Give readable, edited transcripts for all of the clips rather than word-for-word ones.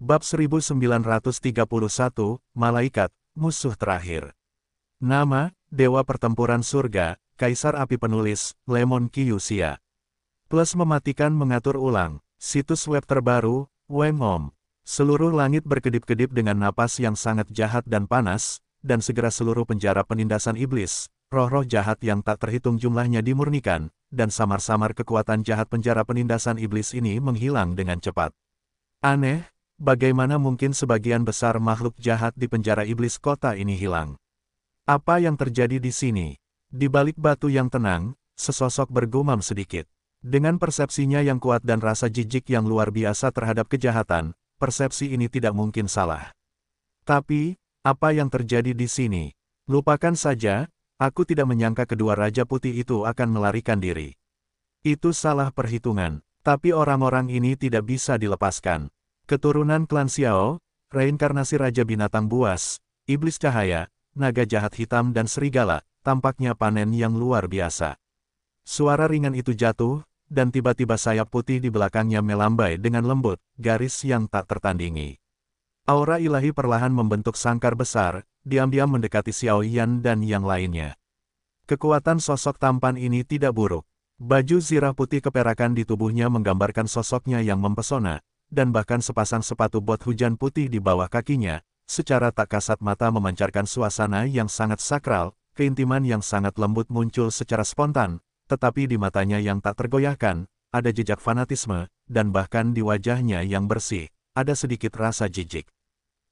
Bab 1931, Malaikat, Musuh Terakhir. Nama, Dewa Pertempuran Surga, Kaisar Api Penulis, Lemon Kyusia. Plus mematikan mengatur ulang, situs web terbaru, Wengom. Seluruh langit berkedip-kedip dengan napas yang sangat jahat dan panas, dan segera seluruh penjara penindasan iblis, roh-roh jahat yang tak terhitung jumlahnya dimurnikan, dan samar-samar kekuatan jahat penjara penindasan iblis ini menghilang dengan cepat. Aneh, bagaimana mungkin sebagian besar makhluk jahat di penjara iblis kota ini hilang? Apa yang terjadi di sini? Di balik batu yang tenang, sesosok bergumam sedikit. Dengan persepsinya yang kuat dan rasa jijik yang luar biasa terhadap kejahatan, persepsi ini tidak mungkin salah. Tapi, apa yang terjadi di sini? Lupakan saja, aku tidak menyangka kedua Raja Putih itu akan melarikan diri. Itu salah perhitungan, tapi orang-orang ini tidak bisa dilepaskan. Keturunan klan Xiao, reinkarnasi Raja Binatang Buas, Iblis Cahaya, Naga Jahat Hitam dan Serigala, tampaknya panen yang luar biasa. Suara ringan itu jatuh, dan tiba-tiba sayap putih di belakangnya melambai dengan lembut, garis yang tak tertandingi. Aura ilahi perlahan membentuk sangkar besar, diam-diam mendekati Xiao Yan dan yang lainnya. Kekuatan sosok tampan ini tidak buruk. Baju zirah putih keperakan di tubuhnya menggambarkan sosoknya yang mempesona, dan bahkan sepasang sepatu bot hujan putih di bawah kakinya, secara tak kasat mata memancarkan suasana yang sangat sakral, keintiman yang sangat lembut muncul secara spontan, tetapi di matanya yang tak tergoyahkan, ada jejak fanatisme, dan bahkan di wajahnya yang bersih, ada sedikit rasa jijik.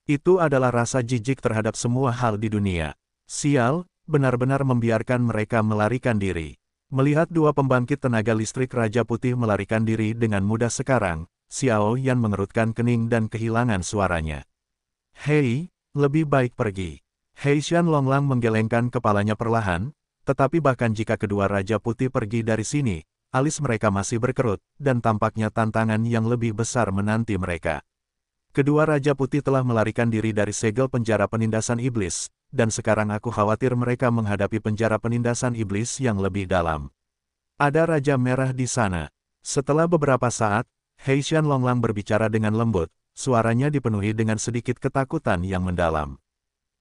Itu adalah rasa jijik terhadap semua hal di dunia. Sial, benar-benar membiarkan mereka melarikan diri. Melihat dua pembangkit tenaga listrik Raja Putih melarikan diri dengan mudah sekarang, Xiao Yan mengerutkan kening dan kehilangan suaranya. Hei, lebih baik pergi. Hei Shan Longlang menggelengkan kepalanya perlahan, tetapi bahkan jika kedua Raja Putih pergi dari sini, alis mereka masih berkerut, dan tampaknya tantangan yang lebih besar menanti mereka. Kedua Raja Putih telah melarikan diri dari segel penjara penindasan iblis, dan sekarang aku khawatir mereka menghadapi penjara penindasan iblis yang lebih dalam. Ada Raja Merah di sana. Setelah beberapa saat, Hei Shan Longlang berbicara dengan lembut, suaranya dipenuhi dengan sedikit ketakutan yang mendalam.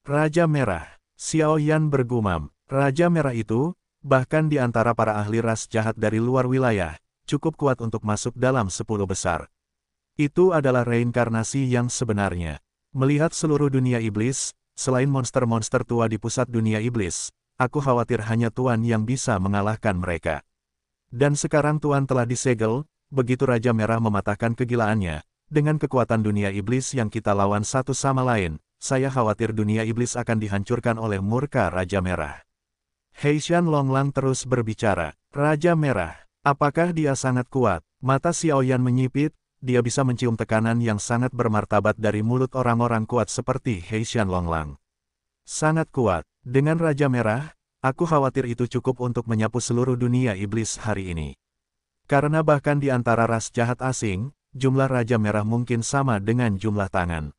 Raja Merah, Xiao Yan bergumam, Raja Merah itu, bahkan di antara para ahli ras jahat dari luar wilayah, cukup kuat untuk masuk dalam 10 besar. Itu adalah reinkarnasi yang sebenarnya. Melihat seluruh dunia iblis, selain monster-monster tua di pusat dunia iblis, aku khawatir hanya Tuan yang bisa mengalahkan mereka. Dan sekarang Tuan telah disegel, begitu Raja Merah mematahkan kegilaannya, dengan kekuatan dunia iblis yang kita lawan satu sama lain, saya khawatir dunia iblis akan dihancurkan oleh murka Raja Merah. Hei Shan Longlang terus berbicara, Raja Merah, apakah dia sangat kuat? Mata Xiao Yan menyipit, dia bisa mencium tekanan yang sangat bermartabat dari mulut orang-orang kuat seperti Hei Shan Longlang. Sangat kuat, dengan Raja Merah, aku khawatir itu cukup untuk menyapu seluruh dunia iblis hari ini. Karena bahkan di antara ras jahat asing, jumlah Raja Merah mungkin sama dengan jumlah tangan.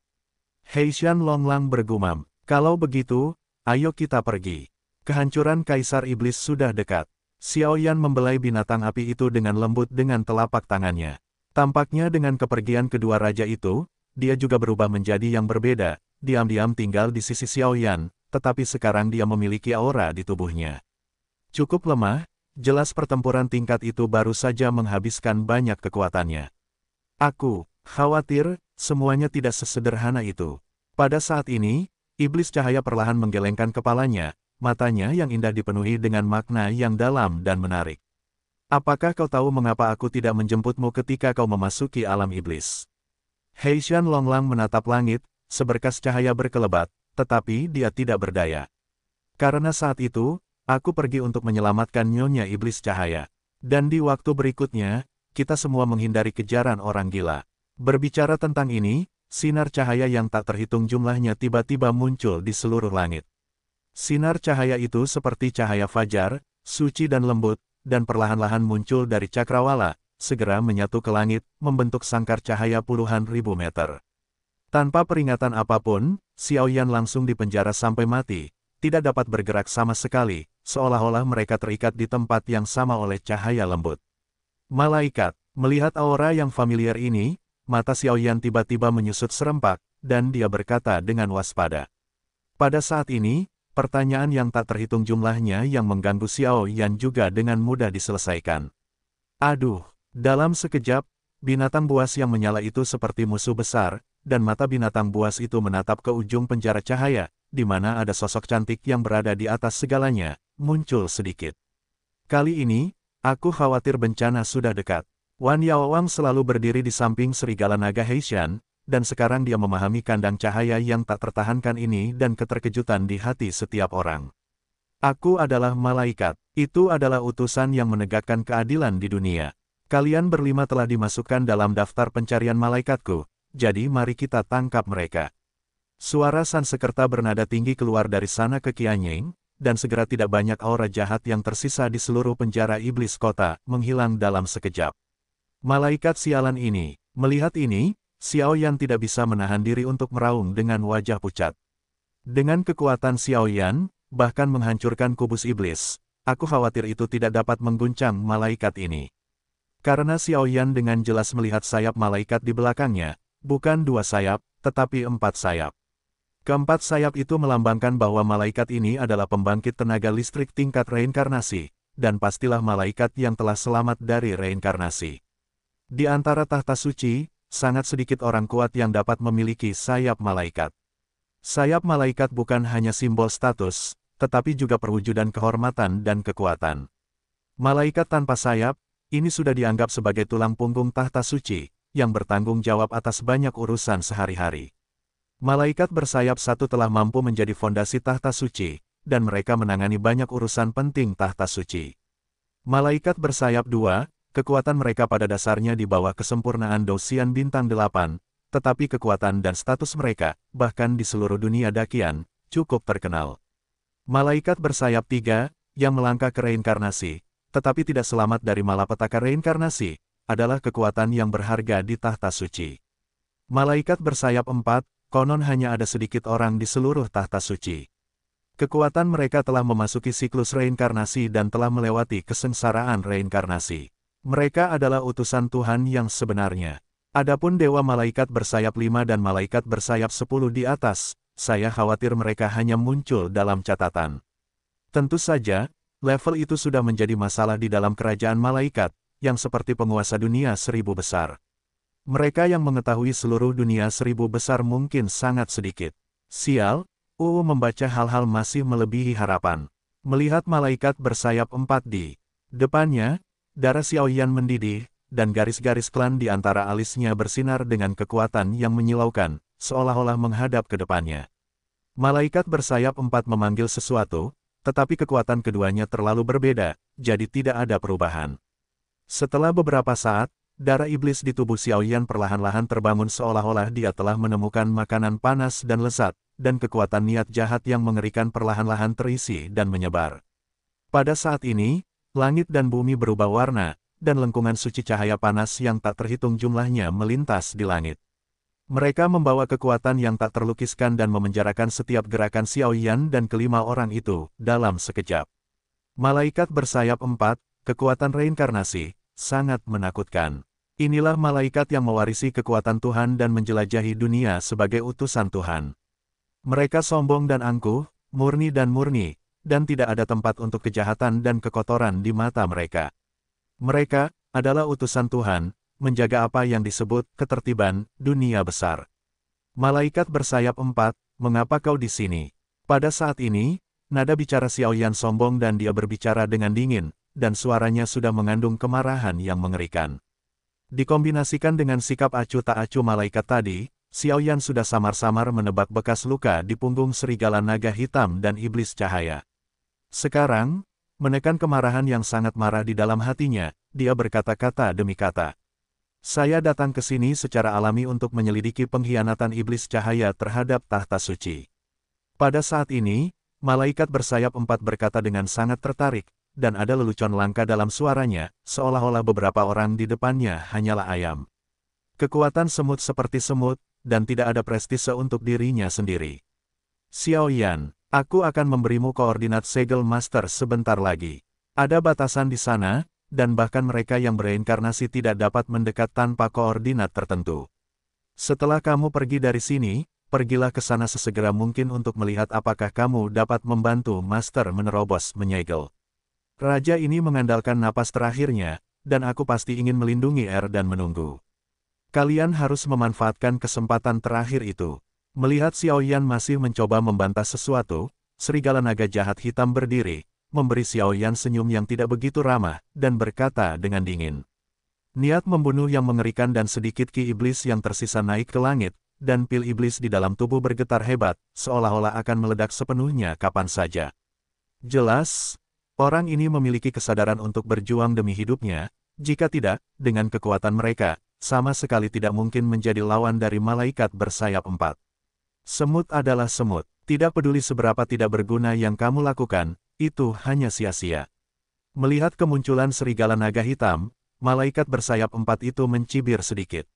Hei Shan Longlang bergumam, kalau begitu, ayo kita pergi. Kehancuran Kaisar Iblis sudah dekat. Xiao Yan membelai binatang api itu dengan lembut dengan telapak tangannya. Tampaknya dengan kepergian kedua raja itu, dia juga berubah menjadi yang berbeda, diam-diam tinggal di sisi Xiao Yan, tetapi sekarang dia memiliki aura di tubuhnya. Cukup lemah, jelas pertempuran tingkat itu baru saja menghabiskan banyak kekuatannya. Aku khawatir, semuanya tidak sesederhana itu. Pada saat ini, Iblis Cahaya perlahan menggelengkan kepalanya, matanya yang indah dipenuhi dengan makna yang dalam dan menarik. Apakah kau tahu mengapa aku tidak menjemputmu ketika kau memasuki alam iblis? Hei Shan Longlang menatap langit, seberkas cahaya berkelebat, tetapi dia tidak berdaya. Karena saat itu, aku pergi untuk menyelamatkan Nyonya Iblis Cahaya. Dan di waktu berikutnya, kita semua menghindari kejaran orang gila. Berbicara tentang ini, sinar cahaya yang tak terhitung jumlahnya tiba-tiba muncul di seluruh langit. Sinar cahaya itu seperti cahaya fajar, suci dan lembut, dan perlahan-lahan muncul dari cakrawala, segera menyatu ke langit, membentuk sangkar cahaya puluhan ribu meter. Tanpa peringatan apapun, Xiao Yan langsung dipenjara sampai mati, tidak dapat bergerak sama sekali, seolah-olah mereka terikat di tempat yang sama oleh cahaya lembut. Malaikat, melihat aura yang familiar ini, mata Xiaoyan tiba-tiba menyusut serempak, dan dia berkata dengan waspada. Pada saat ini, pertanyaan yang tak terhitung jumlahnya yang mengganggu Xiaoyan juga dengan mudah diselesaikan. Aduh, dalam sekejap, binatang buas yang menyala itu seperti musuh besar, dan mata binatang buas itu menatap ke ujung penjara cahaya, di mana ada sosok cantik yang berada di atas segalanya, muncul sedikit. Kali ini, aku khawatir bencana sudah dekat. Wan Yaowang selalu berdiri di samping serigala naga Heishan, dan sekarang dia memahami kandang cahaya yang tak tertahankan ini dan keterkejutan di hati setiap orang. Aku adalah malaikat. Itu adalah utusan yang menegakkan keadilan di dunia. Kalian berlima telah dimasukkan dalam daftar pencarian malaikatku, jadi mari kita tangkap mereka. Suara Sansekerta bernada tinggi keluar dari sana ke Qianying, dan segera tidak banyak aura jahat yang tersisa di seluruh penjara iblis kota, menghilang dalam sekejap. Malaikat sialan ini, melihat ini, Xiaoyan tidak bisa menahan diri untuk meraung dengan wajah pucat. Dengan kekuatan Xiaoyan, bahkan menghancurkan kubus iblis, aku khawatir itu tidak dapat mengguncang malaikat ini. Karena Xiaoyan dengan jelas melihat sayap malaikat di belakangnya, bukan 2 sayap, tetapi 4 sayap. Keempat sayap itu melambangkan bahwa malaikat ini adalah pembangkit tenaga listrik tingkat reinkarnasi, dan pastilah malaikat yang telah selamat dari reinkarnasi. Di antara tahta suci, sangat sedikit orang kuat yang dapat memiliki sayap malaikat. Sayap malaikat bukan hanya simbol status, tetapi juga perwujudan kehormatan dan kekuatan. Malaikat tanpa sayap, ini sudah dianggap sebagai tulang punggung tahta suci, yang bertanggung jawab atas banyak urusan sehari-hari. Malaikat bersayap satu telah mampu menjadi fondasi tahta suci, dan mereka menangani banyak urusan penting tahta suci. Malaikat bersayap 2, kekuatan mereka pada dasarnya di bawah kesempurnaan Dosian Bintang 8, tetapi kekuatan dan status mereka, bahkan di seluruh dunia dakian, cukup terkenal. Malaikat bersayap 3, yang melangkah ke reinkarnasi, tetapi tidak selamat dari malapetaka reinkarnasi, adalah kekuatan yang berharga di tahta suci. Malaikat bersayap 4, konon hanya ada sedikit orang di seluruh tahta suci. Kekuatan mereka telah memasuki siklus reinkarnasi dan telah melewati kesengsaraan reinkarnasi. Mereka adalah utusan Tuhan yang sebenarnya. Adapun Dewa Malaikat bersayap 5 dan Malaikat bersayap 10 di atas, saya khawatir mereka hanya muncul dalam catatan. Tentu saja, level itu sudah menjadi masalah di dalam kerajaan malaikat, yang seperti penguasa dunia 1000 besar. Mereka yang mengetahui seluruh dunia 1000 besar mungkin sangat sedikit. Sial, membaca hal-hal masih melebihi harapan. Melihat malaikat bersayap 4 di depannya, darah Xiaoyan mendidih, dan garis-garis klan di antara alisnya bersinar dengan kekuatan yang menyilaukan, seolah-olah menghadap ke depannya. Malaikat bersayap 4 memanggil sesuatu, tetapi kekuatan keduanya terlalu berbeda, jadi tidak ada perubahan. Setelah beberapa saat, darah iblis di tubuh Xiaoyan perlahan-lahan terbangun seolah-olah dia telah menemukan makanan panas dan lezat, dan kekuatan niat jahat yang mengerikan perlahan-lahan terisi dan menyebar. Pada saat ini, langit dan bumi berubah warna, dan lengkungan suci cahaya panas yang tak terhitung jumlahnya melintas di langit. Mereka membawa kekuatan yang tak terlukiskan dan memenjarakan setiap gerakan Xiaoyan dan kelima orang itu, dalam sekejap. Malaikat bersayap 4, kekuatan reinkarnasi, sangat menakutkan. Inilah malaikat yang mewarisi kekuatan Tuhan dan menjelajahi dunia sebagai utusan Tuhan. Mereka sombong dan angkuh, murni, dan tidak ada tempat untuk kejahatan dan kekotoran di mata mereka. Mereka adalah utusan Tuhan, menjaga apa yang disebut ketertiban dunia besar. Malaikat bersayap 4, mengapa kau di sini? Pada saat ini, nada bicara Xiaoyan sombong dan dia berbicara dengan dingin, dan suaranya sudah mengandung kemarahan yang mengerikan. Dikombinasikan dengan sikap acuh tak acuh malaikat tadi, Xiaoyan sudah samar-samar menebak bekas luka di punggung serigala naga hitam dan iblis cahaya. Sekarang, menekan kemarahan yang sangat marah di dalam hatinya, dia berkata-kata demi kata. Saya datang ke sini secara alami untuk menyelidiki pengkhianatan iblis cahaya terhadap tahta suci. Pada saat ini, malaikat bersayap 4 berkata dengan sangat tertarik, dan ada lelucon langka dalam suaranya, seolah-olah beberapa orang di depannya hanyalah ayam. Kekuatan semut seperti semut, dan tidak ada prestise untuk dirinya sendiri. Xiaoyan, aku akan memberimu koordinat segel master sebentar lagi. Ada batasan di sana, dan bahkan mereka yang bereinkarnasi tidak dapat mendekat tanpa koordinat tertentu. Setelah kamu pergi dari sini, pergilah ke sana sesegera mungkin untuk melihat apakah kamu dapat membantu Master menerobos menyegel. Raja ini mengandalkan napas terakhirnya, dan aku pasti ingin melindungi dan menunggu. Kalian harus memanfaatkan kesempatan terakhir itu. Melihat Xiao Yan masih mencoba membantah sesuatu, serigala naga jahat hitam berdiri, memberi Xiao Yan senyum yang tidak begitu ramah, dan berkata dengan dingin. Niat membunuh yang mengerikan dan sedikit ki iblis yang tersisa naik ke langit, dan pil iblis di dalam tubuh bergetar hebat, seolah-olah akan meledak sepenuhnya kapan saja. Jelas, orang ini memiliki kesadaran untuk berjuang demi hidupnya, jika tidak, dengan kekuatan mereka, sama sekali tidak mungkin menjadi lawan dari malaikat bersayap 4. Semut adalah semut, tidak peduli seberapa tidak berguna yang kamu lakukan, itu hanya sia-sia. Melihat kemunculan serigala naga hitam, malaikat bersayap 4 itu mencibir sedikit.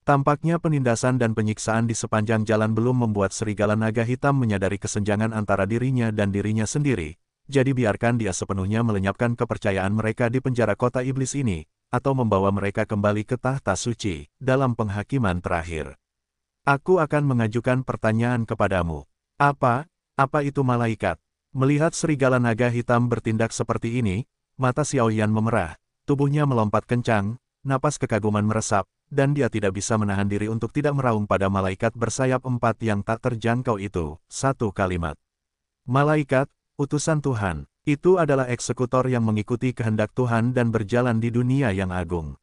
Tampaknya penindasan dan penyiksaan di sepanjang jalan belum membuat serigala naga hitam menyadari kesenjangan antara dirinya dan dirinya sendiri, jadi biarkan dia sepenuhnya melenyapkan kepercayaan mereka di penjara kota iblis ini, atau membawa mereka kembali ke tahta suci, dalam penghakiman terakhir. Aku akan mengajukan pertanyaan kepadamu. Apa itu malaikat? Melihat serigala naga hitam bertindak seperti ini, mata Xiao Yan memerah, tubuhnya melompat kencang, napas kekaguman meresap, dan dia tidak bisa menahan diri untuk tidak meraung pada malaikat bersayap 4 yang tak terjangkau itu. Satu kalimat. Malaikat, utusan Tuhan. Itu adalah eksekutor yang mengikuti kehendak Tuhan dan berjalan di dunia yang agung.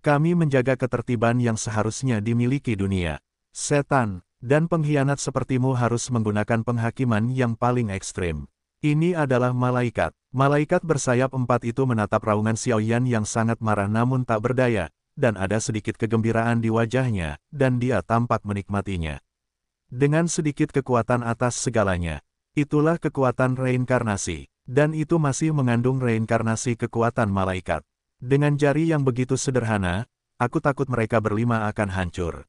Kami menjaga ketertiban yang seharusnya dimiliki dunia. Setan dan pengkhianat sepertimu harus menggunakan penghakiman yang paling ekstrim. Ini adalah malaikat. Malaikat bersayap 4 itu menatap raungan Xiao Yan yang sangat marah namun tak berdaya, dan ada sedikit kegembiraan di wajahnya, dan dia tampak menikmatinya. Dengan sedikit kekuatan atas segalanya. Itulah kekuatan reinkarnasi. Dan itu masih mengandung reinkarnasi kekuatan malaikat. Dengan jari yang begitu sederhana, aku takut mereka berlima akan hancur.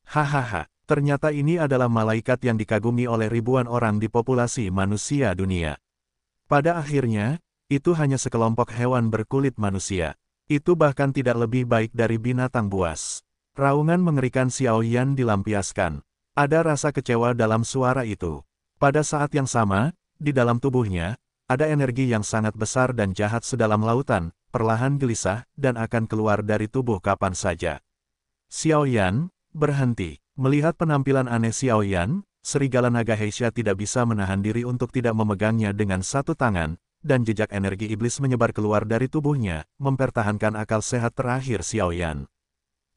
Hahaha, ternyata ini adalah malaikat yang dikagumi oleh ribuan orang di populasi manusia dunia. Pada akhirnya, itu hanya sekelompok hewan berkulit manusia. Itu bahkan tidak lebih baik dari binatang buas. Raungan mengerikan Xiao Yan dilampiaskan. Ada rasa kecewa dalam suara itu. Pada saat yang sama, di dalam tubuhnya, ada energi yang sangat besar dan jahat sedalam lautan, perlahan gelisah, dan akan keluar dari tubuh kapan saja. Xiao Yan, berhenti. Melihat penampilan aneh Xiao Yan, serigala naga Heisha tidak bisa menahan diri untuk tidak memegangnya dengan satu tangan, dan jejak energi iblis menyebar keluar dari tubuhnya, mempertahankan akal sehat terakhir Xiao Yan.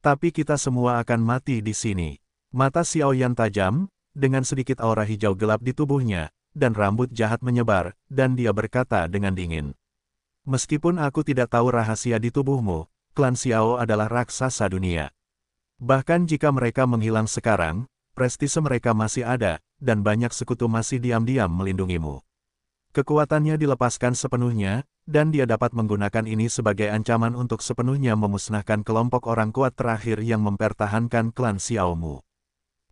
Tapi kita semua akan mati di sini. Mata Xiao Yan tajam, dengan sedikit aura hijau gelap di tubuhnya, dan rambut jahat menyebar, dan dia berkata dengan dingin. Meskipun aku tidak tahu rahasia di tubuhmu, klan Xiao adalah raksasa dunia. Bahkan jika mereka menghilang sekarang, prestise mereka masih ada, dan banyak sekutu masih diam-diam melindungimu. Kekuatannya dilepaskan sepenuhnya, dan dia dapat menggunakan ini sebagai ancaman untuk sepenuhnya memusnahkan kelompok orang kuat terakhir yang mempertahankan klan Xiaomu.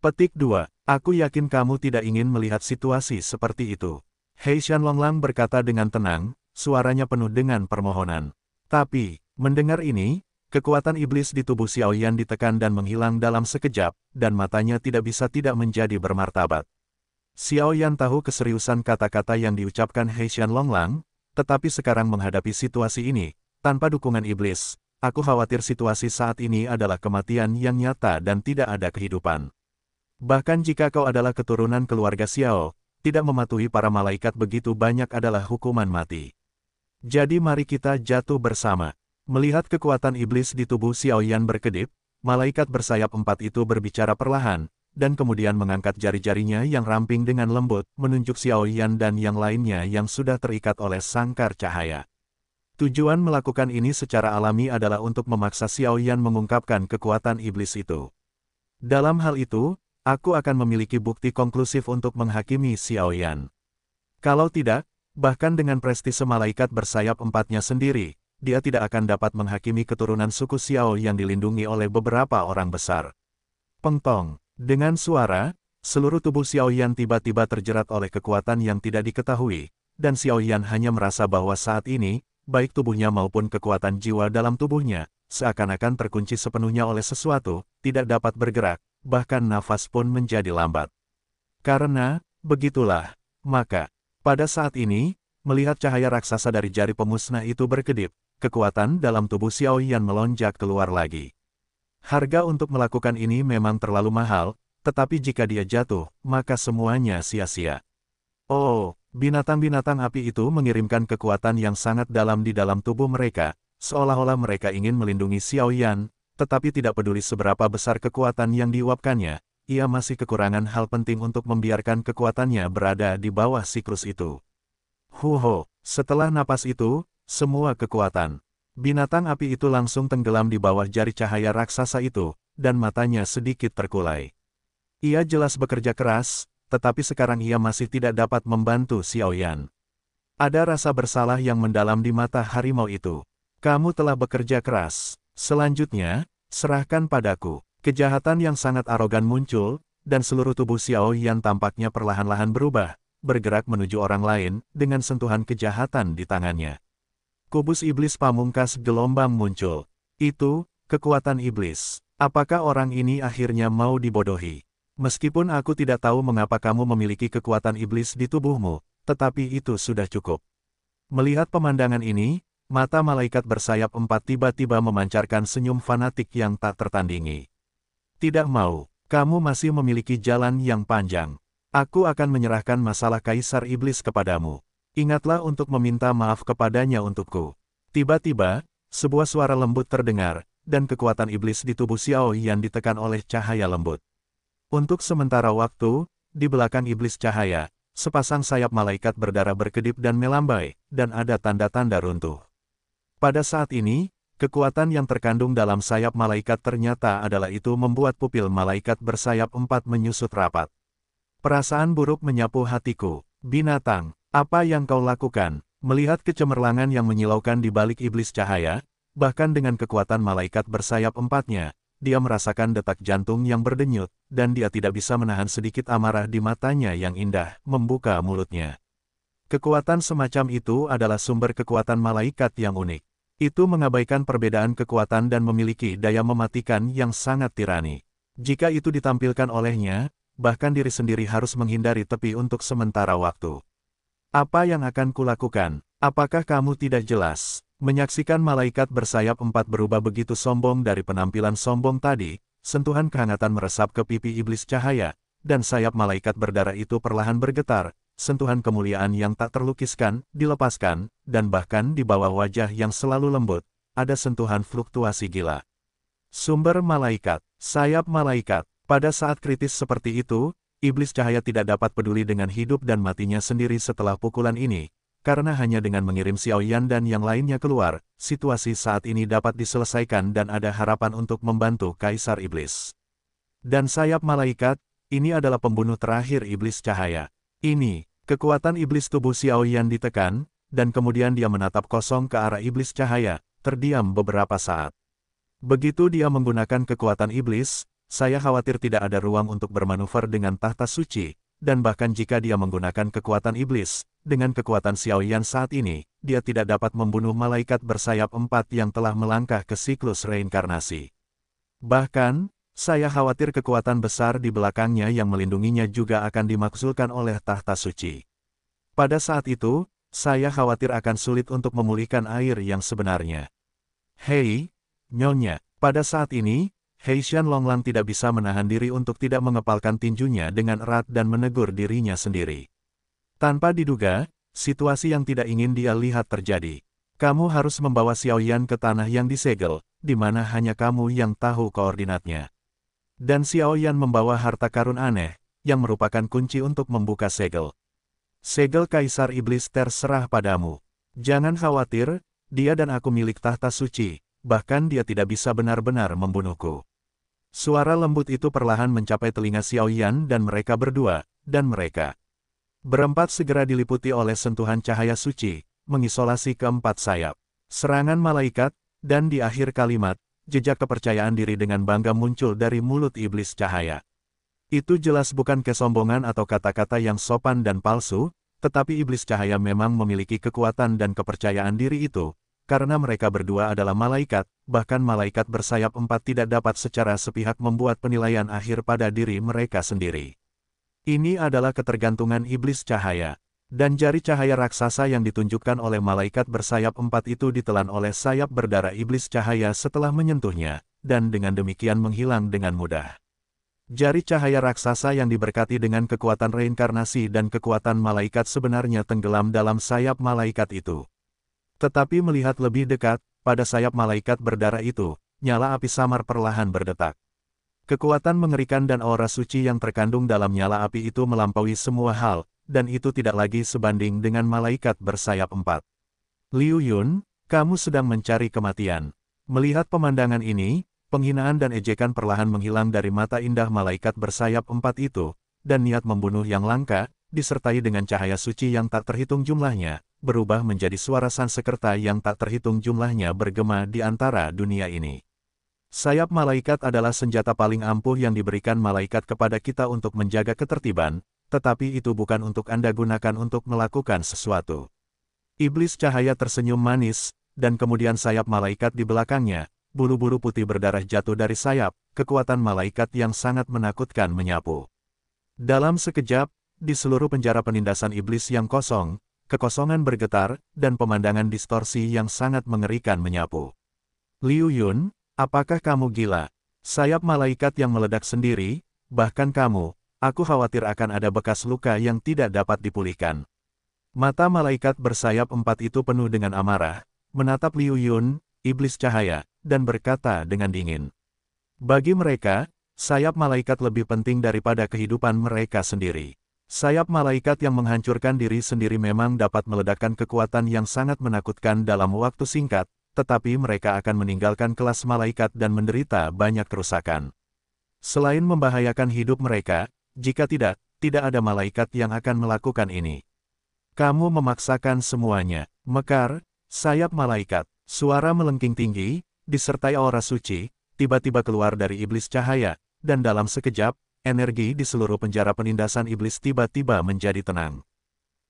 Petik 2. Aku yakin kamu tidak ingin melihat situasi seperti itu. Hei Shanlonglang berkata dengan tenang, suaranya penuh dengan permohonan. Tapi, mendengar ini, kekuatan iblis di tubuh Xiao Yan ditekan dan menghilang dalam sekejap, dan matanya tidak bisa tidak menjadi bermartabat. Xiao Yan tahu keseriusan kata-kata yang diucapkan Hei Shanlonglang, tetapi sekarang menghadapi situasi ini, tanpa dukungan iblis, aku khawatir situasi saat ini adalah kematian yang nyata dan tidak ada kehidupan. Bahkan jika kau adalah keturunan keluarga Xiao, tidak mematuhi para malaikat begitu banyak adalah hukuman mati. Jadi mari kita jatuh bersama. Melihat kekuatan iblis di tubuh Xiao Yan berkedip, malaikat bersayap 4 itu berbicara perlahan, dan kemudian mengangkat jari-jarinya yang ramping dengan lembut, menunjuk Xiao Yan dan yang lainnya yang sudah terikat oleh sangkar cahaya. Tujuan melakukan ini secara alami adalah untuk memaksa Xiao Yan mengungkapkan kekuatan iblis itu. Dalam hal itu, aku akan memiliki bukti konklusif untuk menghakimi Xiao Yan. Kalau tidak, bahkan dengan prestise malaikat bersayap 4-nya sendiri, dia tidak akan dapat menghakimi keturunan suku Xiao yang dilindungi oleh beberapa orang besar. Pengtong. Dengan suara, seluruh tubuh Xiao Yan tiba-tiba terjerat oleh kekuatan yang tidak diketahui, dan Xiao Yan hanya merasa bahwa saat ini, baik tubuhnya maupun kekuatan jiwa dalam tubuhnya, seakan-akan terkunci sepenuhnya oleh sesuatu, tidak dapat bergerak, bahkan nafas pun menjadi lambat. Karena, begitulah, maka, pada saat ini, melihat cahaya raksasa dari jari pemusnah itu berkedip, kekuatan dalam tubuh Xiao Yan melonjak keluar lagi. Harga untuk melakukan ini memang terlalu mahal, tetapi jika dia jatuh, maka semuanya sia-sia. Oh, binatang-binatang api itu mengirimkan kekuatan yang sangat dalam di dalam tubuh mereka, seolah-olah mereka ingin melindungi Xiao Yan, tetapi tidak peduli seberapa besar kekuatan yang diuapkannya, ia masih kekurangan hal penting untuk membiarkan kekuatannya berada di bawah siklus itu. Huho, setelah napas itu, semua kekuatan binatang api itu langsung tenggelam di bawah jari cahaya raksasa itu, dan matanya sedikit terkulai. Ia jelas bekerja keras, tetapi sekarang ia masih tidak dapat membantu Xiao Yan. Ada rasa bersalah yang mendalam di mata harimau itu. Kamu telah bekerja keras. Selanjutnya, serahkan padaku. Kejahatan yang sangat arogan muncul, dan seluruh tubuh Xiao Yan tampaknya perlahan-lahan berubah, bergerak menuju orang lain, dengan sentuhan kejahatan di tangannya. Kubus iblis pamungkas gelombang muncul. Itu, kekuatan iblis. Apakah orang ini akhirnya mau dibodohi? Meskipun aku tidak tahu mengapa kamu memiliki kekuatan iblis di tubuhmu, tetapi itu sudah cukup. Melihat pemandangan ini, mata malaikat bersayap 4 tiba-tiba memancarkan senyum fanatik yang tak tertandingi. Tidak mau, kamu masih memiliki jalan yang panjang. Aku akan menyerahkan masalah Kaisar Iblis kepadamu. Ingatlah untuk meminta maaf kepadanya untukku. Tiba-tiba, sebuah suara lembut terdengar, dan kekuatan iblis di tubuh Xiao Yan ditekan oleh cahaya lembut. Untuk sementara waktu, di belakang iblis cahaya, sepasang sayap malaikat berdarah berkedip dan melambai, dan ada tanda-tanda runtuh. Pada saat ini, kekuatan yang terkandung dalam sayap malaikat ternyata adalah itu membuat pupil malaikat bersayap 4 menyusut rapat. Perasaan buruk menyapu hatiku. Binatang, apa yang kau lakukan? Melihat kecemerlangan yang menyilaukan di balik iblis cahaya, bahkan dengan kekuatan malaikat bersayap 4-nya, dia merasakan detak jantung yang berdenyut, dan dia tidak bisa menahan sedikit amarah di matanya yang indah, membuka mulutnya. Kekuatan semacam itu adalah sumber kekuatan malaikat yang unik. Itu mengabaikan perbedaan kekuatan dan memiliki daya mematikan yang sangat tirani. Jika itu ditampilkan olehnya, bahkan diri sendiri harus menghindari tepi untuk sementara waktu. Apa yang akan kulakukan? Apakah kamu tidak jelas? Menyaksikan malaikat bersayap 4 berubah begitu sombong dari penampilan sombong tadi, sentuhan kehangatan meresap ke pipi iblis cahaya, dan sayap malaikat berdarah itu perlahan bergetar, sentuhan kemuliaan yang tak terlukiskan, dilepaskan, dan bahkan di bawah wajah yang selalu lembut, ada sentuhan fluktuasi gila. Sumber malaikat, sayap malaikat. Pada saat kritis seperti itu, iblis cahaya tidak dapat peduli dengan hidup dan matinya sendiri setelah pukulan ini, karena hanya dengan mengirim Xiao Yan dan yang lainnya keluar, situasi saat ini dapat diselesaikan dan ada harapan untuk membantu Kaisar Iblis. Dan sayap malaikat, ini adalah pembunuh terakhir iblis cahaya. Ini, kekuatan iblis tubuh Xiao Yan ditekan, dan kemudian dia menatap kosong ke arah iblis cahaya, terdiam beberapa saat. Begitu dia menggunakan kekuatan iblis, saya khawatir tidak ada ruang untuk bermanuver dengan tahta suci, dan bahkan jika dia menggunakan kekuatan iblis, dengan kekuatan Xiao Yan saat ini, dia tidak dapat membunuh malaikat bersayap 4 yang telah melangkah ke siklus reinkarnasi. Bahkan, saya khawatir kekuatan besar di belakangnya yang melindunginya juga akan dimaksudkan oleh tahta suci. Pada saat itu, saya khawatir akan sulit untuk memulihkan air yang sebenarnya. Hei, Nyonya, pada saat ini, Hei Shan Longlang tidak bisa menahan diri untuk tidak mengepalkan tinjunya dengan erat dan menegur dirinya sendiri. Tanpa diduga, situasi yang tidak ingin dia lihat terjadi. Kamu harus membawa Xiao Yan ke tanah yang disegel, di mana hanya kamu yang tahu koordinatnya. Dan Xiao Yan membawa harta karun aneh, yang merupakan kunci untuk membuka segel. Segel Kaisar Iblis terserah padamu. Jangan khawatir, dia dan aku milik tahta suci, bahkan dia tidak bisa benar-benar membunuhku. Suara lembut itu perlahan mencapai telinga Xiao Yan dan mereka berdua, dan mereka berempat segera diliputi oleh sentuhan cahaya suci, mengisolasi keempat sayap. Serangan malaikat, dan di akhir kalimat, jejak kepercayaan diri dengan bangga muncul dari mulut iblis cahaya. Itu jelas bukan kesombongan atau kata-kata yang sopan dan palsu, tetapi iblis cahaya memang memiliki kekuatan dan kepercayaan diri itu, karena mereka berdua adalah malaikat, bahkan malaikat bersayap 4 tidak dapat secara sepihak membuat penilaian akhir pada diri mereka sendiri. Ini adalah ketergantungan iblis cahaya. Dan jari cahaya raksasa yang ditunjukkan oleh malaikat bersayap 4 itu ditelan oleh sayap berdarah iblis cahaya setelah menyentuhnya, dan dengan demikian menghilang dengan mudah. Jari cahaya raksasa yang diberkati dengan kekuatan reinkarnasi dan kekuatan malaikat sebenarnya tenggelam dalam sayap malaikat itu. Tetapi melihat lebih dekat, pada sayap malaikat berdarah itu, nyala api samar perlahan berdetak. Kekuatan mengerikan dan aura suci yang terkandung dalam nyala api itu melampaui semua hal, dan itu tidak lagi sebanding dengan malaikat bersayap 4. Liu Yun, kamu sedang mencari kematian. Melihat pemandangan ini, penghinaan dan ejekan perlahan menghilang dari mata indah malaikat bersayap 4 itu, dan niat membunuh yang langka, disertai dengan cahaya suci yang tak terhitung jumlahnya, berubah menjadi suara Sansekerta yang tak terhitung jumlahnya bergema di antara dunia ini. Sayap malaikat adalah senjata paling ampuh yang diberikan malaikat kepada kita untuk menjaga ketertiban, tetapi itu bukan untuk Anda gunakan untuk melakukan sesuatu. Iblis cahaya tersenyum manis, dan kemudian sayap malaikat di belakangnya, bulu-bulu putih berdarah jatuh dari sayap, kekuatan malaikat yang sangat menakutkan menyapu. Dalam sekejap, di seluruh penjara penindasan iblis yang kosong, kekosongan bergetar, dan pemandangan distorsi yang sangat mengerikan menyapu. Liu Yun, apakah kamu gila? Sayap malaikat yang meledak sendiri, bahkan kamu, aku khawatir akan ada bekas luka yang tidak dapat dipulihkan. Mata malaikat bersayap 4 itu penuh dengan amarah, menatap Liu Yun, iblis cahaya, dan berkata dengan dingin. Bagi mereka, sayap malaikat lebih penting daripada kehidupan mereka sendiri. Sayap malaikat yang menghancurkan diri sendiri memang dapat meledakkan kekuatan yang sangat menakutkan dalam waktu singkat, tetapi mereka akan meninggalkan kelas malaikat dan menderita banyak kerusakan. Selain membahayakan hidup mereka, jika tidak ada malaikat yang akan melakukan ini. Kamu memaksakan semuanya. Mekar, sayap malaikat, suara melengking tinggi, disertai aura suci, tiba-tiba keluar dari iblis cahaya, dan dalam sekejap, energi di seluruh penjara penindasan iblis tiba-tiba menjadi tenang.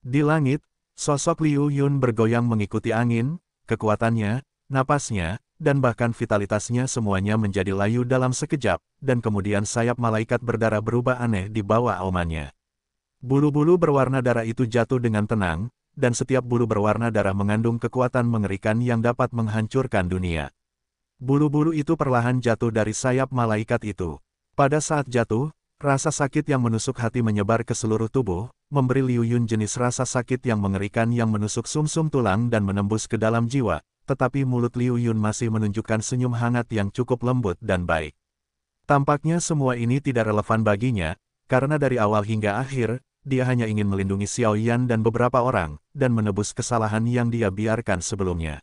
Di langit, sosok Liu Yun bergoyang mengikuti angin, kekuatannya, napasnya, dan bahkan vitalitasnya semuanya menjadi layu dalam sekejap, dan kemudian sayap malaikat berdarah berubah aneh di bawah aumannya. Bulu-bulu berwarna darah itu jatuh dengan tenang, dan setiap bulu berwarna darah mengandung kekuatan mengerikan yang dapat menghancurkan dunia. Bulu-bulu itu perlahan jatuh dari sayap malaikat itu. Pada saat jatuh, rasa sakit yang menusuk hati menyebar ke seluruh tubuh, memberi Liu Yun jenis rasa sakit yang mengerikan yang menusuk sumsum tulang dan menembus ke dalam jiwa. Tetapi mulut Liu Yun masih menunjukkan senyum hangat yang cukup lembut dan baik. Tampaknya semua ini tidak relevan baginya, karena dari awal hingga akhir, dia hanya ingin melindungi Xiao Yan dan beberapa orang, dan menebus kesalahan yang dia biarkan sebelumnya.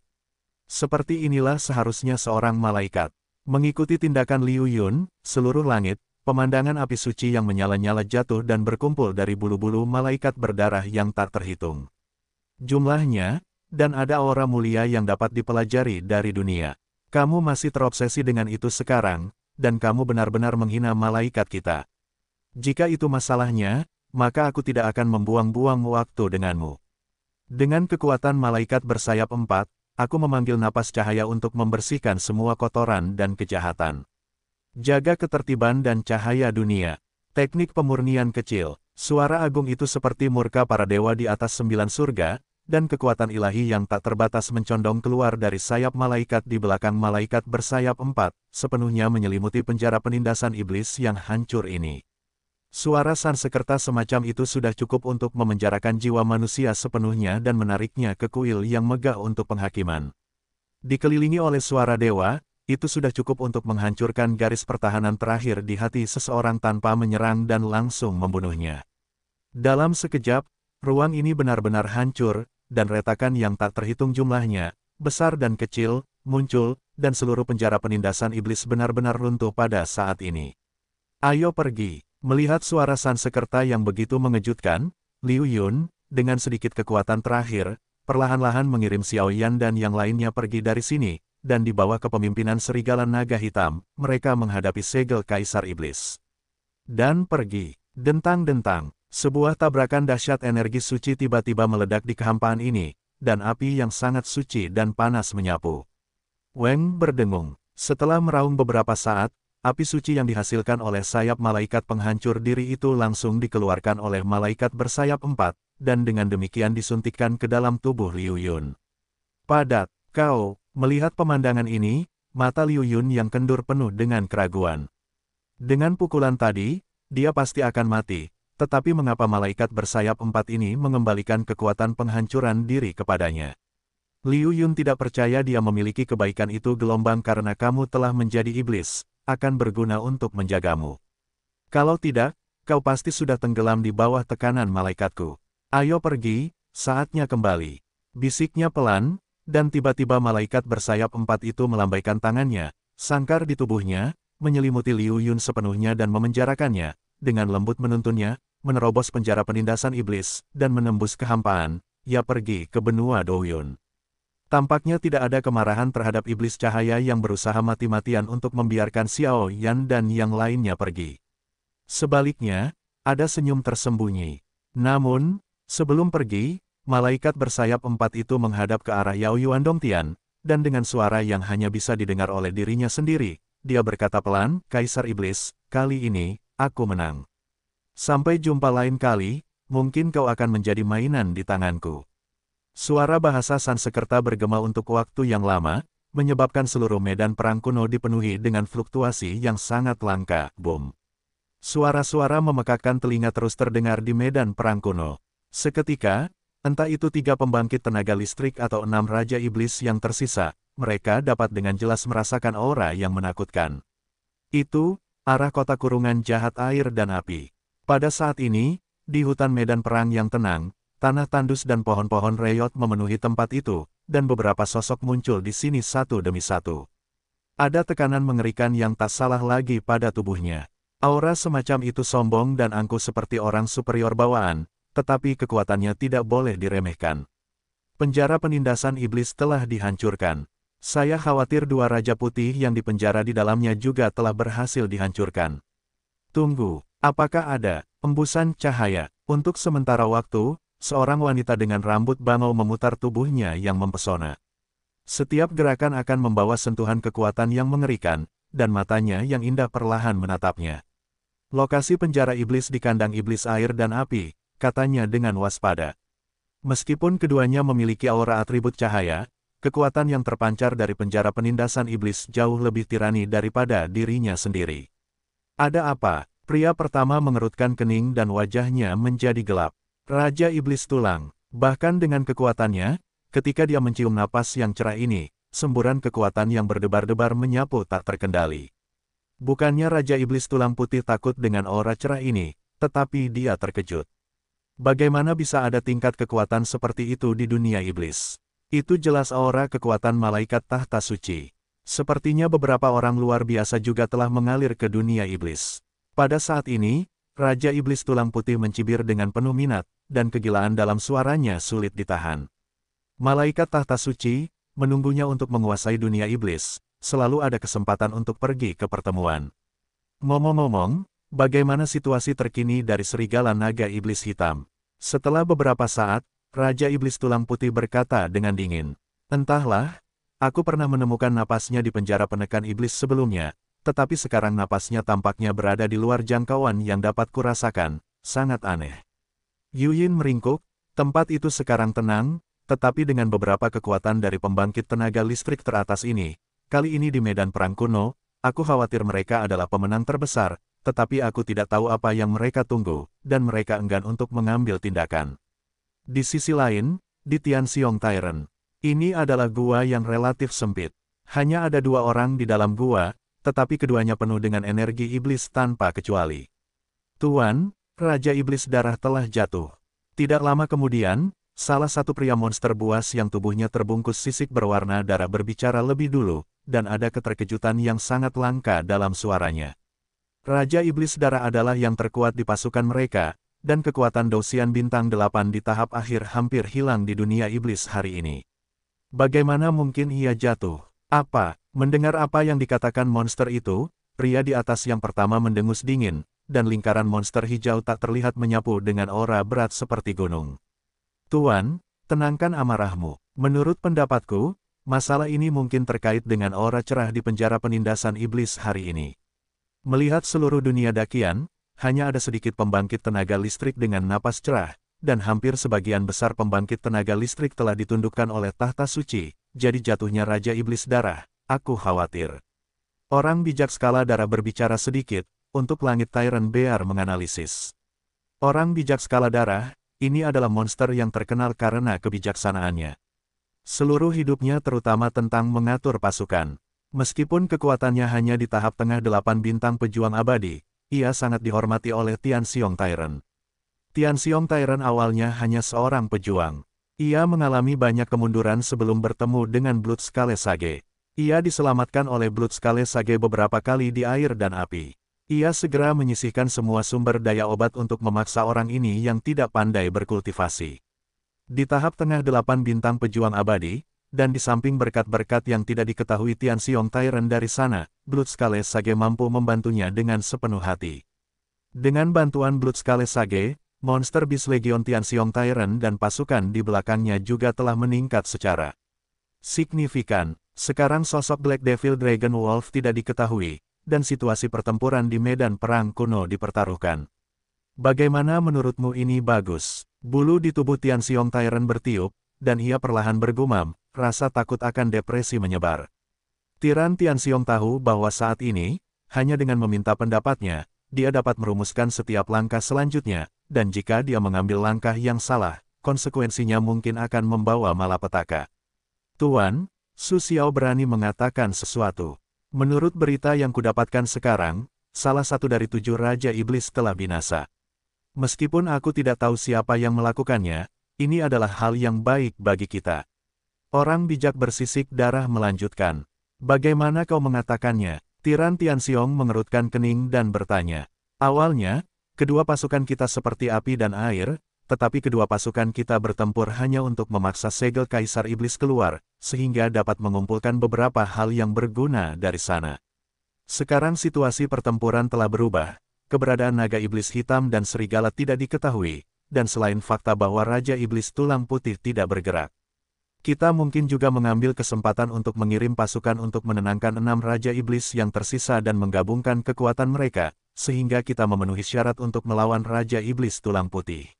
Seperti inilah seharusnya seorang malaikat. Mengikuti tindakan Liu Yun, seluruh langit, pemandangan api suci yang menyala-nyala jatuh dan berkumpul dari bulu-bulu malaikat berdarah yang tak terhitung jumlahnya, dan ada aura mulia yang dapat dipelajari dari dunia. Kamu masih terobsesi dengan itu sekarang, dan kamu benar-benar menghina malaikat kita. Jika itu masalahnya, maka aku tidak akan membuang-buang waktu denganmu. Dengan kekuatan malaikat bersayap 4, aku memanggil napas cahaya untuk membersihkan semua kotoran dan kejahatan. Jaga ketertiban dan cahaya dunia. Teknik pemurnian kecil. Suara agung itu seperti murka para dewa di atas 9 surga, dan kekuatan ilahi yang tak terbatas mencondong keluar dari sayap malaikat di belakang malaikat bersayap 4, sepenuhnya menyelimuti penjara penindasan iblis yang hancur ini. Suara Sansekerta semacam itu sudah cukup untuk memenjarakan jiwa manusia sepenuhnya dan menariknya ke kuil yang megah untuk penghakiman. Dikelilingi oleh suara dewa, itu sudah cukup untuk menghancurkan garis pertahanan terakhir di hati seseorang tanpa menyerang dan langsung membunuhnya. Dalam sekejap, ruang ini benar-benar hancur, dan retakan yang tak terhitung jumlahnya, besar dan kecil, muncul, dan seluruh penjara penindasan iblis benar-benar runtuh pada saat ini. Ayo pergi. Melihat suara Sansekerta yang begitu mengejutkan, Liu Yun, dengan sedikit kekuatan terakhir, perlahan-lahan mengirim Xiao Yan dan yang lainnya pergi dari sini, dan di bawah kepemimpinan serigala naga hitam, mereka menghadapi segel Kaisar Iblis. Dan pergi. Dentang-dentang. Sebuah tabrakan dahsyat energi suci tiba-tiba meledak di kehampaan ini, dan api yang sangat suci dan panas menyapu. Weng berdengung. Setelah meraung beberapa saat, api suci yang dihasilkan oleh sayap malaikat penghancur diri itu langsung dikeluarkan oleh malaikat bersayap 4, dan dengan demikian disuntikkan ke dalam tubuh Liu Yun. Padat, kau, melihat pemandangan ini, mata Liu Yun yang kendur penuh dengan keraguan. Dengan pukulan tadi, dia pasti akan mati, tetapi mengapa malaikat bersayap 4 ini mengembalikan kekuatan penghancuran diri kepadanya? Liu Yun tidak percaya dia memiliki kebaikan itu gelombang karena kamu telah menjadi iblis, akan berguna untuk menjagamu. Kalau tidak, kau pasti sudah tenggelam di bawah tekanan malaikatku. Ayo pergi, saatnya kembali. Bisiknya pelan, dan tiba-tiba malaikat bersayap 4 itu melambaikan tangannya, sangkar di tubuhnya, menyelimuti Liu Yun sepenuhnya dan memenjarakannya, dengan lembut menuntunnya, menerobos penjara penindasan iblis, dan menembus kehampaan, ia pergi ke benua Douyun. Tampaknya tidak ada kemarahan terhadap iblis cahaya yang berusaha mati-matian untuk membiarkan Xiao Yan dan yang lainnya pergi. Sebaliknya, ada senyum tersembunyi. Namun, sebelum pergi, malaikat bersayap 4 itu menghadap ke arah Yao Yuan Dongtian, dan dengan suara yang hanya bisa didengar oleh dirinya sendiri, dia berkata pelan, Kaisar Iblis, kali ini, aku menang. Sampai jumpa lain kali, mungkin kau akan menjadi mainan di tanganku. Suara bahasa Sanskerta bergema untuk waktu yang lama, menyebabkan seluruh medan perang kuno dipenuhi dengan fluktuasi yang sangat langka. Boom. Suara-suara memekakkan telinga terus terdengar di medan perang kuno. Seketika, entah itu 3 pembangkit tenaga listrik atau 6 Raja Iblis yang tersisa, mereka dapat dengan jelas merasakan aura yang menakutkan. Itu, arah kota kurungan jahat air dan api. Pada saat ini, di hutan medan perang yang tenang, tanah tandus dan pohon-pohon reyot memenuhi tempat itu, dan beberapa sosok muncul di sini satu demi satu. Ada tekanan mengerikan yang tak salah lagi pada tubuhnya. Aura semacam itu sombong dan angkuh seperti orang superior bawaan, tetapi kekuatannya tidak boleh diremehkan. Penjara penindasan iblis telah dihancurkan. Saya khawatir 2 Raja Putih yang dipenjara di dalamnya juga telah berhasil dihancurkan. Tunggu, apakah ada embusan cahaya? Untuk sementara waktu, seorang wanita dengan rambut bangau memutar tubuhnya yang mempesona. Setiap gerakan akan membawa sentuhan kekuatan yang mengerikan, dan matanya yang indah perlahan menatapnya. Lokasi penjara iblis di kandang iblis air dan api, katanya dengan waspada. Meskipun keduanya memiliki aura atribut cahaya, kekuatan yang terpancar dari penjara penindasan iblis jauh lebih tirani daripada dirinya sendiri. Ada apa? Pria pertama mengerutkan kening dan wajahnya menjadi gelap. Raja Iblis Tulang, bahkan dengan kekuatannya, ketika dia mencium napas yang cerah ini, semburan kekuatan yang berdebar-debar menyapu tak terkendali. Bukannya Raja Iblis Tulang Putih takut dengan aura cerah ini, tetapi dia terkejut. Bagaimana bisa ada tingkat kekuatan seperti itu di dunia iblis? Itu jelas aura kekuatan malaikat tahta suci. Sepertinya beberapa orang luar biasa juga telah mengalir ke dunia iblis. Pada saat ini, Raja Iblis Tulang Putih mencibir dengan penuh minat, dan kegilaan dalam suaranya sulit ditahan. Malaikat tahta suci, menunggunya untuk menguasai dunia iblis, selalu ada kesempatan untuk pergi ke pertemuan. Ngomong-ngomong, bagaimana situasi terkini dari serigala naga iblis hitam? Setelah beberapa saat, Raja Iblis Tulang Putih berkata dengan dingin, entahlah, aku pernah menemukan napasnya di penjara penekan iblis sebelumnya, tetapi sekarang napasnya tampaknya berada di luar jangkauan yang dapat kurasakan, sangat aneh. Yu Yin meringkuk, tempat itu sekarang tenang, tetapi dengan beberapa kekuatan dari pembangkit tenaga listrik teratas ini, kali ini di medan perang kuno, aku khawatir mereka adalah pemenang terbesar, tetapi aku tidak tahu apa yang mereka tunggu, dan mereka enggan untuk mengambil tindakan. Di sisi lain, di Tianxiong Tyrant, ini adalah gua yang relatif sempit. Hanya ada 2 orang di dalam gua, tetapi keduanya penuh dengan energi iblis tanpa kecuali. Tuan, Raja Iblis Darah telah jatuh. Tidak lama kemudian, salah satu pria monster buas yang tubuhnya terbungkus sisik berwarna darah berbicara lebih dulu, dan ada keterkejutan yang sangat langka dalam suaranya. Raja Iblis Darah adalah yang terkuat di pasukan mereka, dan kekuatan Dosian Bintang 8 di tahap akhir hampir hilang di dunia iblis hari ini. Bagaimana mungkin ia jatuh? Apa? Mendengar apa yang dikatakan monster itu, pria di atas yang pertama mendengus dingin, dan lingkaran monster hijau tak terlihat menyapu dengan aura berat seperti gunung. Tuan, tenangkan amarahmu. Menurut pendapatku, masalah ini mungkin terkait dengan aura cerah di penjara penindasan iblis hari ini. Melihat seluruh dunia dakian, hanya ada sedikit pembangkit tenaga listrik dengan napas cerah, dan hampir sebagian besar pembangkit tenaga listrik telah ditundukkan oleh tahta suci, jadi jatuhnya Raja Iblis Darah, aku khawatir. Orang bijak skala darah berbicara sedikit, untuk langit Tyrant Bear menganalisis. Orang bijak skala darah, ini adalah monster yang terkenal karena kebijaksanaannya. Seluruh hidupnya terutama tentang mengatur pasukan. Meskipun kekuatannya hanya di tahap tengah 8 bintang pejuang abadi, ia sangat dihormati oleh Tianxiong Tyrant. Tianxiong Tyrant awalnya hanya seorang pejuang. Ia mengalami banyak kemunduran sebelum bertemu dengan Bloodskale Sage. Ia diselamatkan oleh Bloodskale Sage beberapa kali di air dan api. Ia segera menyisihkan semua sumber daya obat untuk memaksa orang ini yang tidak pandai berkultivasi. Di tahap tengah 8 bintang pejuang abadi, dan di samping berkat-berkat yang tidak diketahui Tianxiong Tyrant dari sana, Bloodskale Sage mampu membantunya dengan sepenuh hati. Dengan bantuan Bloodskale Sage, monster Beast Legion Tianxiong Tyrant dan pasukan di belakangnya juga telah meningkat secara signifikan. Sekarang sosok Black Devil Dragon Wolf tidak diketahui, dan situasi pertempuran di medan perang kuno dipertaruhkan. Bagaimana menurutmu ini bagus? Bulu di tubuh Tianxiong Tyrant bertiup, dan ia perlahan bergumam, rasa takut akan depresi menyebar. Tiran Tianxiong tahu bahwa saat ini, hanya dengan meminta pendapatnya, dia dapat merumuskan setiap langkah selanjutnya, dan jika dia mengambil langkah yang salah, konsekuensinya mungkin akan membawa malapetaka. Tuan, Su Xiao berani mengatakan sesuatu. Menurut berita yang kudapatkan sekarang, salah satu dari 7 Raja Iblis telah binasa. Meskipun aku tidak tahu siapa yang melakukannya, ini adalah hal yang baik bagi kita. Orang bijak bersisik darah melanjutkan. Bagaimana kau mengatakannya? Tiran Tianxiong mengerutkan kening dan bertanya. Awalnya, kedua pasukan kita seperti api dan air, tetapi kedua pasukan kita bertempur hanya untuk memaksa segel Kaisar Iblis keluar, sehingga dapat mengumpulkan beberapa hal yang berguna dari sana. Sekarang situasi pertempuran telah berubah, keberadaan naga iblis hitam dan serigala tidak diketahui, dan selain fakta bahwa Raja Iblis Tulang Putih tidak bergerak. Kita mungkin juga mengambil kesempatan untuk mengirim pasukan untuk menenangkan 6 Raja Iblis yang tersisa dan menggabungkan kekuatan mereka, sehingga kita memenuhi syarat untuk melawan Raja Iblis Tulang Putih.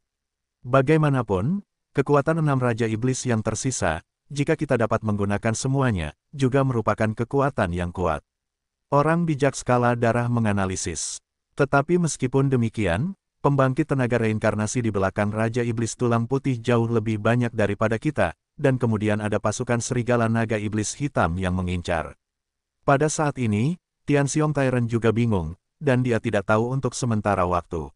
Bagaimanapun, kekuatan 6 Raja Iblis yang tersisa, jika kita dapat menggunakan semuanya, juga merupakan kekuatan yang kuat. Orang bijak skala darah menganalisis. Tetapi meskipun demikian, pembangkit tenaga reinkarnasi di belakang Raja Iblis Tulang Putih jauh lebih banyak daripada kita, dan kemudian ada pasukan serigala naga iblis hitam yang mengincar. Pada saat ini, Tianxiong Tyrant juga bingung, dan dia tidak tahu untuk sementara waktu.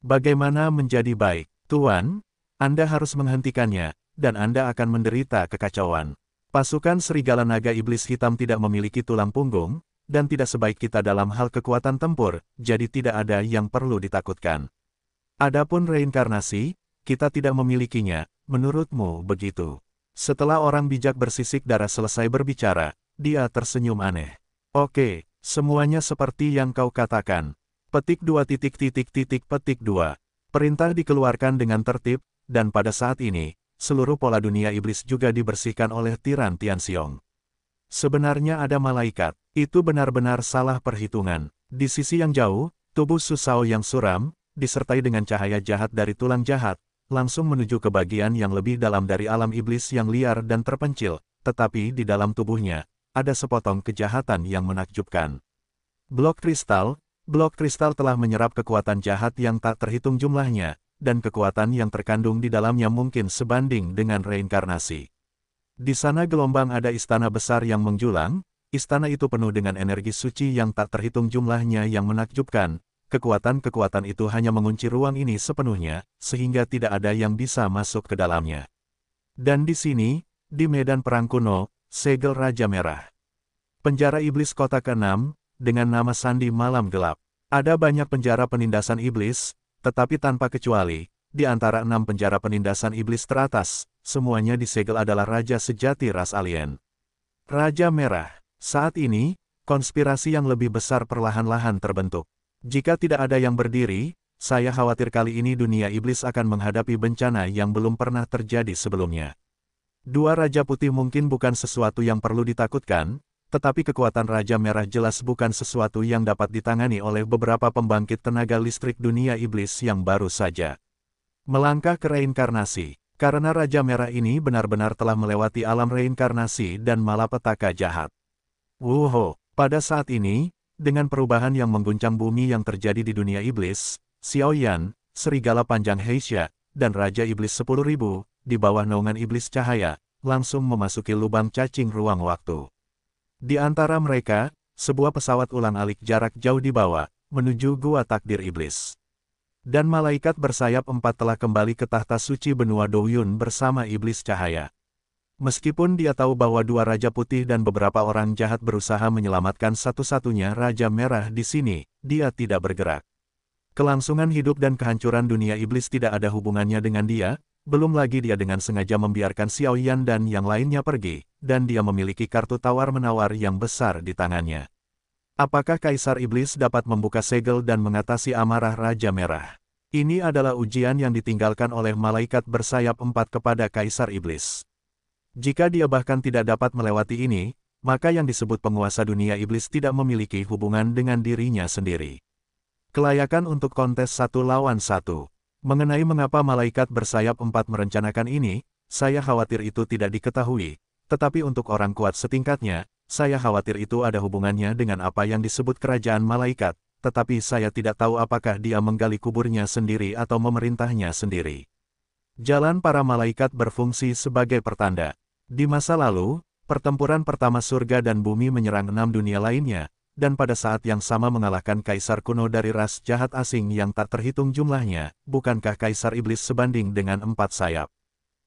Bagaimana menjadi baik? Tuan, Anda harus menghentikannya, dan Anda akan menderita kekacauan. Pasukan serigala naga iblis hitam tidak memiliki tulang punggung, dan tidak sebaik kita dalam hal kekuatan tempur, jadi tidak ada yang perlu ditakutkan. Adapun reinkarnasi, kita tidak memilikinya, menurutmu begitu? Setelah orang bijak bersisik darah selesai berbicara, dia tersenyum aneh. Oke, semuanya seperti yang kau katakan. Petik 2 petik 2. Perintah dikeluarkan dengan tertib, dan pada saat ini, seluruh pola dunia iblis juga dibersihkan oleh Tiran Tianxiong. Sebenarnya ada malaikat, itu benar-benar salah perhitungan. Di sisi yang jauh, tubuh Su Xiao yang suram, disertai dengan cahaya jahat dari tulang jahat, langsung menuju ke bagian yang lebih dalam dari alam iblis yang liar dan terpencil, tetapi di dalam tubuhnya, ada sepotong kejahatan yang menakjubkan. Blok kristal telah menyerap kekuatan jahat yang tak terhitung jumlahnya, dan kekuatan yang terkandung di dalamnya mungkin sebanding dengan reinkarnasi. Di sana gelombang ada istana besar yang menjulang, istana itu penuh dengan energi suci yang tak terhitung jumlahnya yang menakjubkan. Kekuatan-kekuatan itu hanya mengunci ruang ini sepenuhnya, sehingga tidak ada yang bisa masuk ke dalamnya. Dan di sini, di medan perang kuno, segel Raja Merah. Penjara Iblis Kota ke-6, dengan nama Sandi Malam Gelap. Ada banyak penjara penindasan iblis, tetapi tanpa kecuali, di antara 6 penjara penindasan iblis teratas, semuanya disegel adalah raja sejati ras alien. Raja Merah. Saat ini, konspirasi yang lebih besar perlahan-lahan terbentuk. Jika tidak ada yang berdiri, saya khawatir kali ini dunia iblis akan menghadapi bencana yang belum pernah terjadi sebelumnya. Dua Raja Putih mungkin bukan sesuatu yang perlu ditakutkan, tetapi kekuatan Raja Merah jelas bukan sesuatu yang dapat ditangani oleh beberapa pembangkit tenaga listrik dunia iblis yang baru saja melangkah ke reinkarnasi. Karena Raja Merah ini benar-benar telah melewati alam reinkarnasi dan malapetaka jahat. Wuho, pada saat ini, dengan perubahan yang mengguncang bumi yang terjadi di dunia iblis, Xiaoyan, Serigala Panjang Heisha, dan Raja Iblis 10.000, di bawah naungan Iblis Cahaya, langsung memasuki lubang cacing ruang waktu. Di antara mereka, sebuah pesawat ulang-alik jarak jauh dibawa, menuju Gua Takdir Iblis. Dan malaikat bersayap 4 telah kembali ke tahta suci benua Douyun bersama Iblis Cahaya. Meskipun dia tahu bahwa dua Raja Putih dan beberapa orang jahat berusaha menyelamatkan satu-satunya Raja Merah di sini, dia tidak bergerak. Kelangsungan hidup dan kehancuran dunia iblis tidak ada hubungannya dengan dia, belum lagi dia dengan sengaja membiarkan Xiaoyan dan yang lainnya pergi, dan dia memiliki kartu tawar-menawar yang besar di tangannya. Apakah Kaisar Iblis dapat membuka segel dan mengatasi amarah Raja Merah? Ini adalah ujian yang ditinggalkan oleh malaikat bersayap 4 kepada Kaisar Iblis. Jika dia bahkan tidak dapat melewati ini, maka yang disebut penguasa dunia iblis tidak memiliki hubungan dengan dirinya sendiri. Kelayakan untuk kontes 1 lawan 1. Mengenai mengapa malaikat bersayap 4 merencanakan ini, saya khawatir itu tidak diketahui, tetapi untuk orang kuat setingkatnya, saya khawatir itu ada hubungannya dengan apa yang disebut kerajaan malaikat, tetapi saya tidak tahu apakah dia menggali kuburnya sendiri atau memerintahnya sendiri. Jalan para malaikat berfungsi sebagai pertanda. Di masa lalu, pertempuran pertama surga dan bumi menyerang 6 dunia lainnya, dan pada saat yang sama mengalahkan kaisar kuno dari ras jahat asing yang tak terhitung jumlahnya, bukankah kaisar iblis sebanding dengan 4 sayap?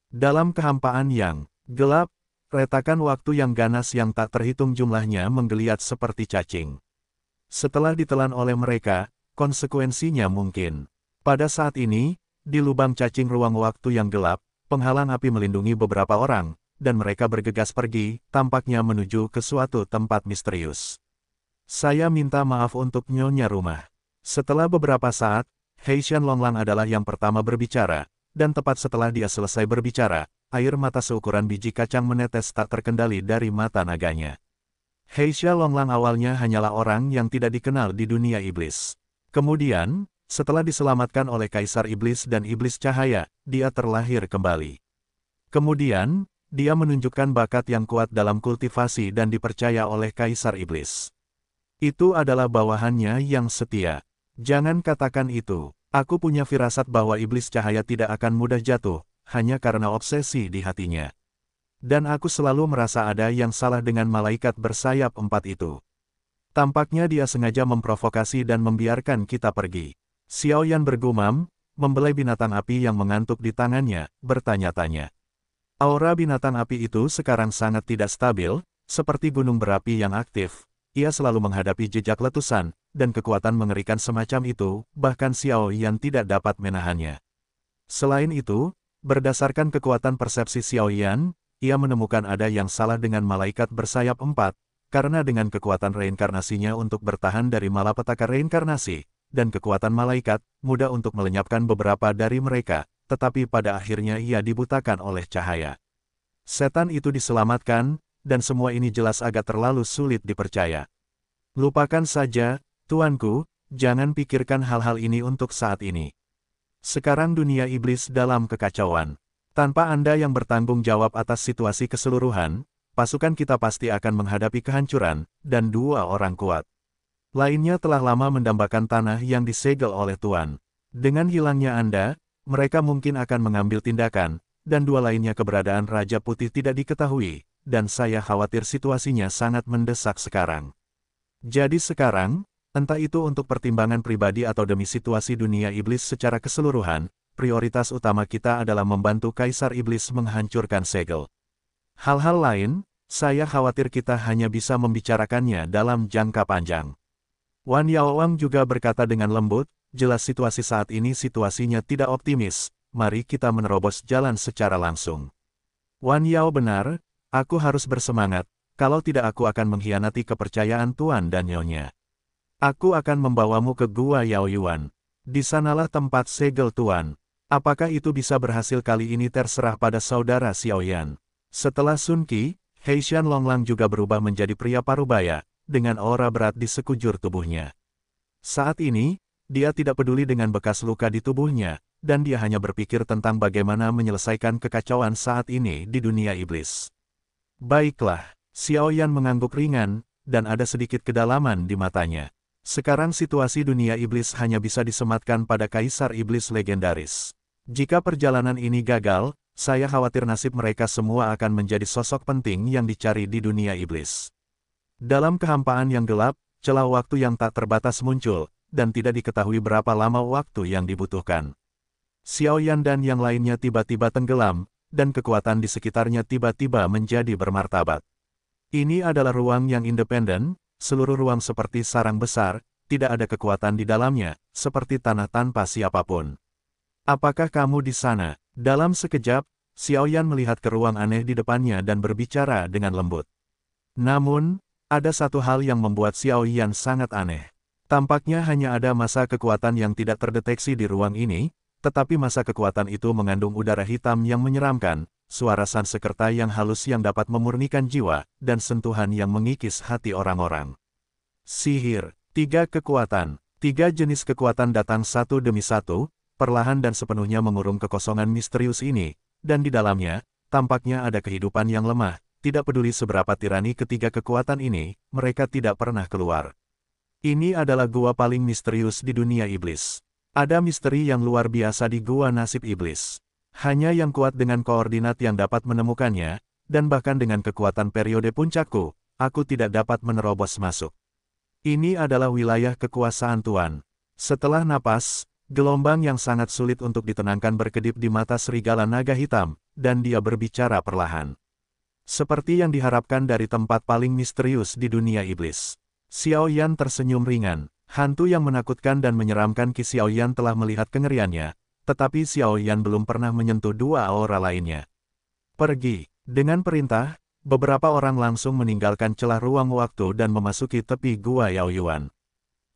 Dalam kehampaan yang gelap, retakan waktu yang ganas yang tak terhitung jumlahnya menggeliat seperti cacing. Setelah ditelan oleh mereka, konsekuensinya mungkin. Pada saat ini, di lubang cacing ruang waktu yang gelap, penghalang api melindungi beberapa orang, dan mereka bergegas pergi, tampaknya menuju ke suatu tempat misterius. Saya minta maaf untuk nyonya rumah. Setelah beberapa saat, Heishan Longlang adalah yang pertama berbicara, dan tepat setelah dia selesai berbicara, air mata seukuran biji kacang menetes tak terkendali dari mata naganya. Heishan Longlang awalnya hanyalah orang yang tidak dikenal di dunia iblis. Kemudian, setelah diselamatkan oleh Kaisar Iblis dan Iblis Cahaya, dia terlahir kembali. Kemudian, dia menunjukkan bakat yang kuat dalam kultivasi dan dipercaya oleh Kaisar Iblis. Itu adalah bawahannya yang setia. Jangan katakan itu. Aku punya firasat bahwa Iblis Cahaya tidak akan mudah jatuh, hanya karena obsesi di hatinya. Dan aku selalu merasa ada yang salah dengan malaikat bersayap 4 itu. Tampaknya dia sengaja memprovokasi dan membiarkan kita pergi. Xiaoyan bergumam, membelai binatang api yang mengantuk di tangannya, bertanya-tanya. Aura binatang api itu sekarang sangat tidak stabil, seperti gunung berapi yang aktif. Ia selalu menghadapi jejak letusan, dan kekuatan mengerikan semacam itu, bahkan Xiaoyan tidak dapat menahannya. Selain itu, berdasarkan kekuatan persepsi Xiaoyan, ia menemukan ada yang salah dengan malaikat bersayap 4, karena dengan kekuatan reinkarnasinya untuk bertahan dari malapetaka reinkarnasi, dan kekuatan malaikat, mudah untuk melenyapkan beberapa dari mereka, tetapi pada akhirnya ia dibutakan oleh cahaya. Setan itu diselamatkan, dan semua ini jelas agak terlalu sulit dipercaya. Lupakan saja, tuanku, jangan pikirkan hal-hal ini untuk saat ini. Sekarang dunia iblis dalam kekacauan. Tanpa Anda yang bertanggung jawab atas situasi keseluruhan, pasukan kita pasti akan menghadapi kehancuran, dan 2 orang kuat lainnya telah lama mendambakan tanah yang disegel oleh Tuan. Dengan hilangnya Anda, mereka mungkin akan mengambil tindakan, dan 2 lainnya keberadaan Raja Putih tidak diketahui, dan saya khawatir situasinya sangat mendesak sekarang. Jadi sekarang, entah itu untuk pertimbangan pribadi atau demi situasi dunia iblis secara keseluruhan, prioritas utama kita adalah membantu Kaisar Iblis menghancurkan segel. Hal-hal lain, saya khawatir kita hanya bisa membicarakannya dalam jangka panjang. Wan Yaowang juga berkata dengan lembut, jelas situasi saat ini situasinya tidak optimis, mari kita menerobos jalan secara langsung. Wan Yao benar, aku harus bersemangat, kalau tidak aku akan mengkhianati kepercayaan Tuan dan Nyonya. Aku akan membawamu ke Gua Yaoyuan. Di sanalah tempat segel Tuan. Apakah itu bisa berhasil kali ini terserah pada saudara Xiaoyan. Setelah Sun Qi, Heishan Longlang juga berubah menjadi pria parubaya, dengan aura berat di sekujur tubuhnya. Saat ini, dia tidak peduli dengan bekas luka di tubuhnya, dan dia hanya berpikir tentang bagaimana menyelesaikan kekacauan saat ini di dunia iblis. Baiklah, Xiaoyan mengangguk ringan, dan ada sedikit kedalaman di matanya. Sekarang situasi dunia iblis hanya bisa disematkan pada kaisar iblis legendaris. Jika perjalanan ini gagal, saya khawatir nasib mereka semua akan menjadi sosok penting yang dicari di dunia iblis. Dalam kehampaan yang gelap, celah waktu yang tak terbatas muncul, dan tidak diketahui berapa lama waktu yang dibutuhkan. Xiaoyan dan yang lainnya tiba-tiba tenggelam, dan kekuatan di sekitarnya tiba-tiba menjadi bermartabat. Ini adalah ruang yang independen, seluruh ruang seperti sarang besar, tidak ada kekuatan di dalamnya, seperti tanah tanpa siapapun. Apakah kamu di sana? Dalam sekejap, Xiaoyan melihat ke ruang aneh di depannya dan berbicara dengan lembut. Namun, ada satu hal yang membuat Xiaoyan sangat aneh. Tampaknya hanya ada massa kekuatan yang tidak terdeteksi di ruang ini, tetapi massa kekuatan itu mengandung udara hitam yang menyeramkan, suara Sansekerta yang halus yang dapat memurnikan jiwa, dan sentuhan yang mengikis hati orang-orang. Sihir, 3 kekuatan, 3 jenis kekuatan datang satu demi satu, perlahan dan sepenuhnya mengurung kekosongan misterius ini, dan di dalamnya, tampaknya ada kehidupan yang lemah, tidak peduli seberapa tirani ketiga kekuatan ini, mereka tidak pernah keluar. Ini adalah gua paling misterius di dunia iblis. Ada misteri yang luar biasa di gua nasib iblis. Hanya yang kuat dengan koordinat yang dapat menemukannya, dan bahkan dengan kekuatan periode puncakku, aku tidak dapat menerobos masuk. Ini adalah wilayah kekuasaan Tuan. Setelah napas, gelombang yang sangat sulit untuk ditenangkan berkedip di mata serigala naga hitam, dan dia berbicara perlahan. Seperti yang diharapkan dari tempat paling misterius di dunia iblis. Xiaoyan tersenyum ringan. Hantu yang menakutkan dan menyeramkan Qi Xiaoyan telah melihat kengeriannya, tetapi Xiaoyan belum pernah menyentuh 2 aura lainnya. Pergi. Dengan perintah, beberapa orang langsung meninggalkan celah ruang waktu dan memasuki tepi gua Yaoyuan.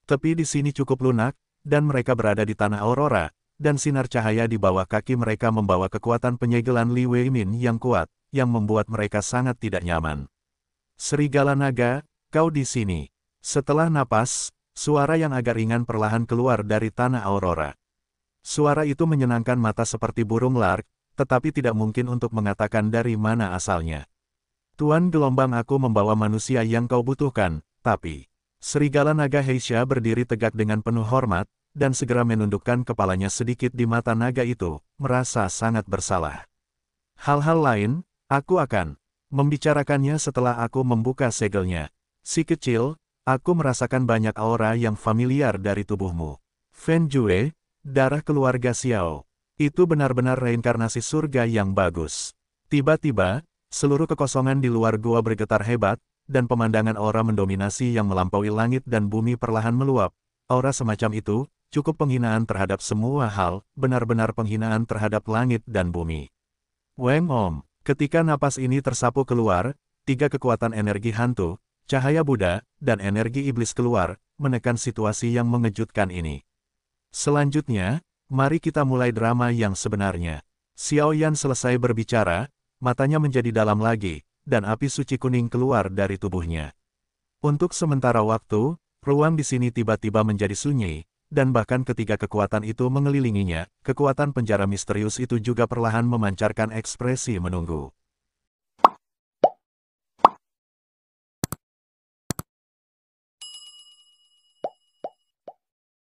Tepi di sini cukup lunak, dan mereka berada di tanah aurora, dan sinar cahaya di bawah kaki mereka membawa kekuatan penyegelan Li Weimin yang kuat, yang membuat mereka sangat tidak nyaman. Serigala naga, kau di sini. Setelah napas, suara yang agak ringan perlahan keluar dari tanah aurora. Suara itu menyenangkan mata seperti burung lark, tetapi tidak mungkin untuk mengatakan dari mana asalnya. Tuan gelombang, aku membawa manusia yang kau butuhkan, tapi... Serigala naga Heisha berdiri tegak dengan penuh hormat, dan segera menundukkan kepalanya sedikit di mata naga itu, merasa sangat bersalah. Hal-hal lain, aku akan membicarakannya setelah aku membuka segelnya. Si kecil, aku merasakan banyak aura yang familiar dari tubuhmu. Fen Jue, darah keluarga Xiao. Itu benar-benar reinkarnasi surga yang bagus. Tiba-tiba, seluruh kekosongan di luar gua bergetar hebat, dan pemandangan aura mendominasi yang melampaui langit dan bumi perlahan meluap. Aura semacam itu, cukup penghinaan terhadap semua hal, benar-benar penghinaan terhadap langit dan bumi. Weng Om, ketika napas ini tersapu keluar, 3 kekuatan energi hantu, cahaya Buddha, dan energi iblis keluar, menekan situasi yang mengejutkan ini. Selanjutnya, mari kita mulai drama yang sebenarnya. Xiaoyan selesai berbicara, matanya menjadi dalam lagi, dan api suci kuning keluar dari tubuhnya. Untuk sementara waktu, ruang di sini tiba-tiba menjadi sunyi, dan bahkan ketika kekuatan itu mengelilinginya, kekuatan penjara misterius itu juga perlahan memancarkan ekspresi menunggu.